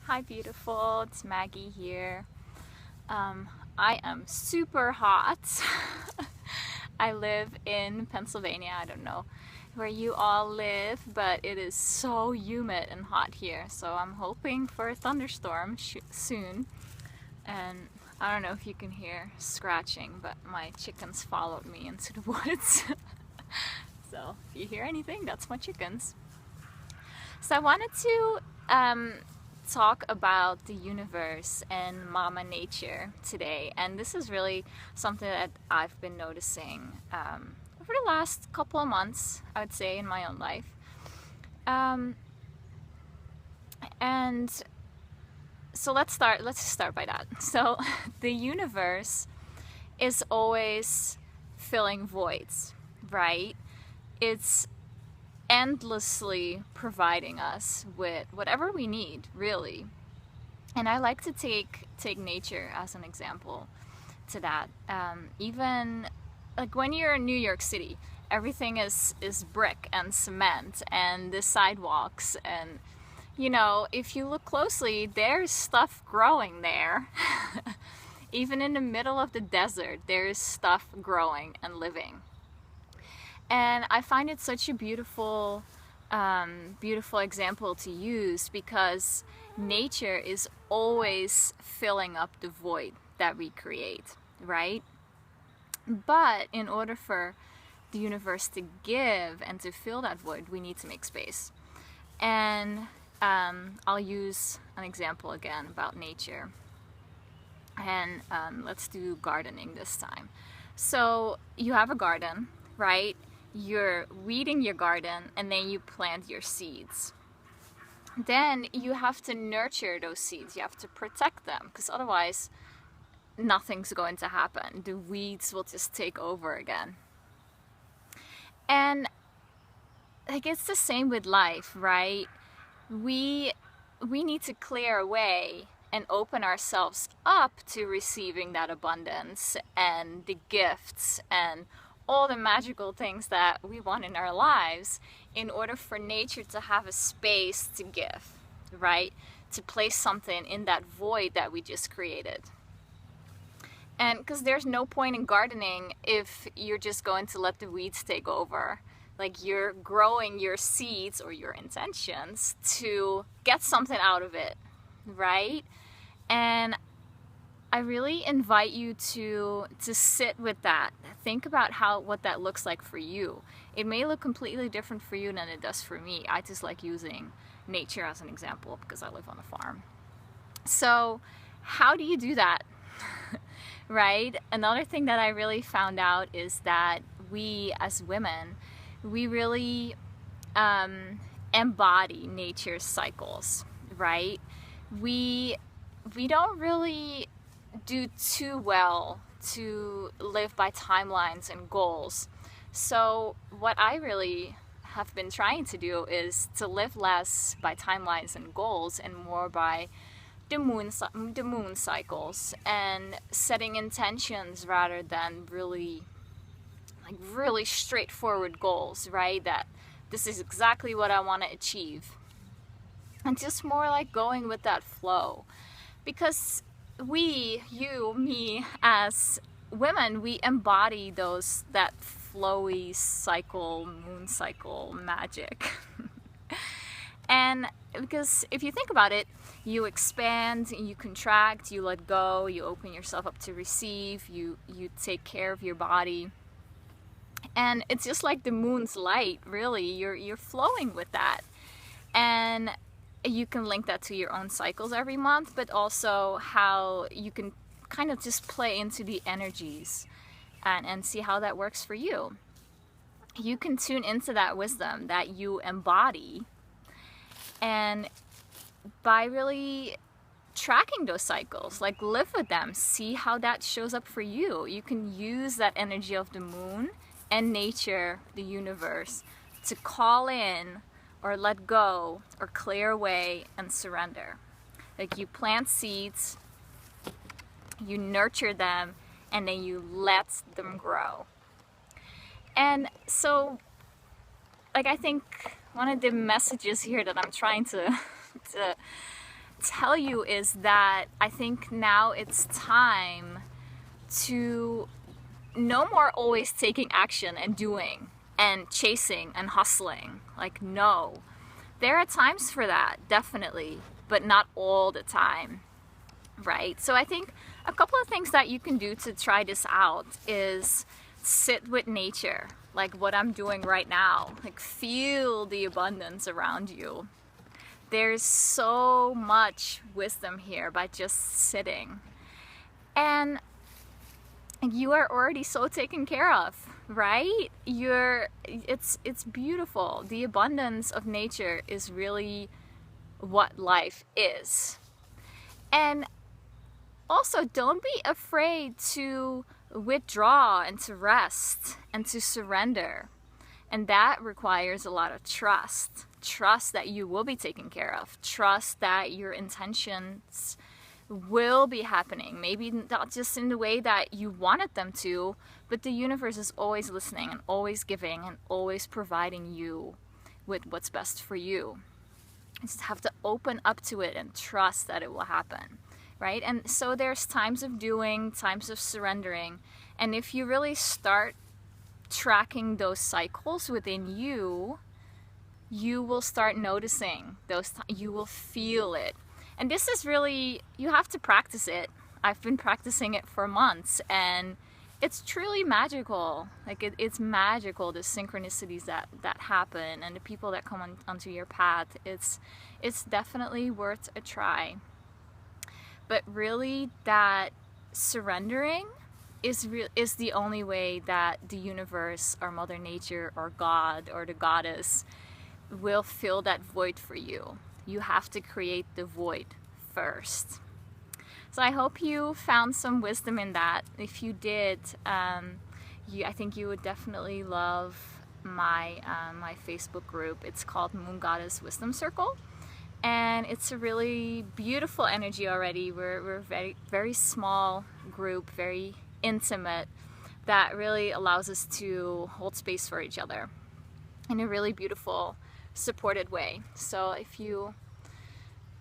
Hi beautiful, it's Maggie here. I am super hot. I live in Pennsylvania. I don't know where you all live, but it is so humid and hot here. So I'm hoping for a thunderstorm soon. And I don't know if you can hear scratching, but my chickens followed me into the woods. So if you hear anything, that's my chickens. So I wanted to talk about the universe and Mama Nature today, and this is really something that I've been noticing over the last couple of months, I would say, in my own life. Um, and so let's start by that. So the universe is always filling voids, right? It's endlessly providing us with whatever we need, really. And I like to take nature as an example to that. Even like when you're in New York City, everything is brick and cement and the sidewalks, and if you look closely, there's stuff growing there. Even in the middle of the desert, there's stuff growing and living. And I find it such a beautiful example to use because nature is always filling up the void that we create, right? But in order for the universe to give and to fill that void, we need to make space. And I'll use an example again about nature. And let's do gardening this time. So you have a garden, right? You're weeding your garden and then you plant your seeds. Then you have to nurture those seeds. You have to protect them because otherwise nothing's going to happen. The weeds will just take over again. And like it's the same with life, right? We need to clear away and open ourselves up to receiving that abundance and the gifts and all the magical things that we want in our lives in order for nature to have a space to give, right? To place something in that void that we just created. And because there's no point in gardening if you're just going to let the weeds take over. Like you're growing your seeds or your intentions to get something out of it, right? And I really invite you to sit with that. Think about what that looks like for you. It may look completely different for you than it does for me. I just like using nature as an example because I live on a farm. So how do you do that? Right? Another thing that I really found out is that we as women, we really embody nature's cycles, right? We don't really do too well to live by timelines and goals. So what I really have been trying to do is to live less by timelines and goals and more by the moon cycles and setting intentions rather than really straightforward goals, right? That this is exactly what I want to achieve. And just more like going with that flow. Because me, as women, we embody that flowy cycle, moon cycle magic. And because if you think about it, you expand, you contract, you let go, you open yourself up to receive, you take care of your body. And it's just like the moon's light, really. You're flowing with that. And you can link that to your own cycles every month, but also how you can kind of just play into the energies and see how that works for you. You can tune into that wisdom that you embody, and by really tracking those cycles, like live with them, see how that shows up for you. You can use that energy of the moon and nature, the universe, to call in or let go or clear away and surrender. Like you plant seeds, you nurture them, and then you let them grow. And so, like, I think one of the messages here that I'm trying to tell you is that I think now it's time to no more always taking action and doing and chasing and hustling. Like, no. There are times for that, definitely, but not all the time, right? So I think a couple of things that you can do to try this out is sit with nature, like what I'm doing right now. Like, feel the abundance around you. There's so much wisdom here by just sitting. And you are already so taken care of, right? It's beautiful. The abundance of nature is really what life is. And also, don't be afraid to withdraw and to rest and to surrender. And that requires a lot of trust. Trust that you will be taken care of. Trust that your intentions will be happening. Maybe not just in the way that you wanted them to, but the universe is always listening and always giving and always providing you with what's best for you. You just have to open up to it and trust that it will happen, right? And so there's times of doing, times of surrendering. And if you really start tracking those cycles within you, you will start noticing those, you will feel it. And this is really, you have to practice it. I've been practicing it for months, and it's truly magical. Like, it's magical, the synchronicities that happen and the people that come onto your path. It's definitely worth a try. But really, that surrendering is the only way that the universe or Mother Nature or God or the goddess will fill that void for you. You have to create the void first. So I hope you found some wisdom in that. If you did, I think you would definitely love my Facebook group. It's called Moon Goddess Wisdom Circle, and it's a really beautiful energy already. We're a very, very small group, very intimate, that really allows us to hold space for each other in a really beautiful, supported way. So if you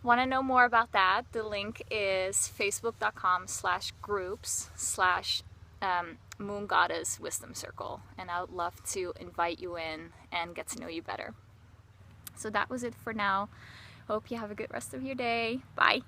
want to know more about that, the link is facebook.com/groups/Moon Goddess Wisdom Circle, and I would love to invite you in and get to know you better. So that was it for now. Hope you have a good rest of your day. Bye.